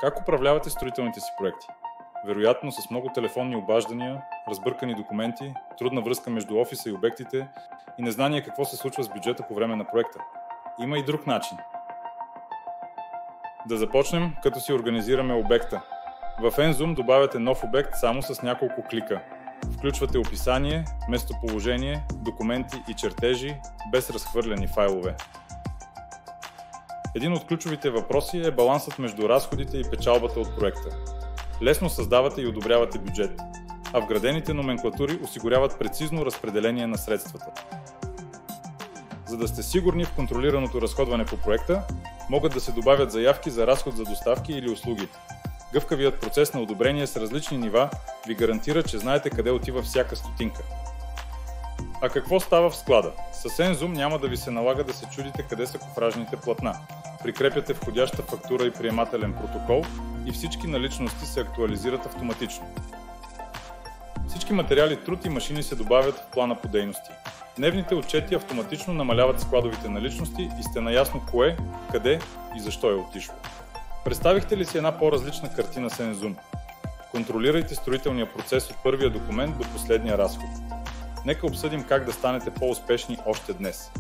Как управлявате строителните си проекти? Вероятно с много телефонни обаждания, разбъркани документи, трудна връзка между офиса и обектите и незнание какво се случва с бюджета по време на проекта. Има и друг начин. Да започнем, като си организираме обекта. В Nzoom добавяте нов обект само с няколко клика. Включвате описание, местоположение, документи и чертежи, без разхвърляни файлове. Един от ключовите въпроси е балансът между разходите и печалбата от проекта. Лесно създавате и одобрявате бюджет, а вградените номенклатури осигуряват прецизно разпределение на средствата. За да сте сигурни в контролираното разходване по проекта, могат да се добавят заявки за разход за доставки или услуги. Гъвкавият процес на одобрение с различни нива ви гарантира, че знаете къде отива всяка стотинка. А какво става в склада? С Nzoom няма да ви се налага да се чудите къде са кофражните платна. Прикрепяте входяща фактура и приемателен протокол и всички наличности се актуализират автоматично. Всички материали, труд и машини се добавят в плана по дейности. Дневните отчети автоматично намаляват складовите наличности и сте наясно кое, къде и защо е отишло. Представихте ли си една по-различна картина с Nzoom? Контролирайте строителния процес от първия документ до последния разход. Нека обсъдим как да станете по-успешни още днес.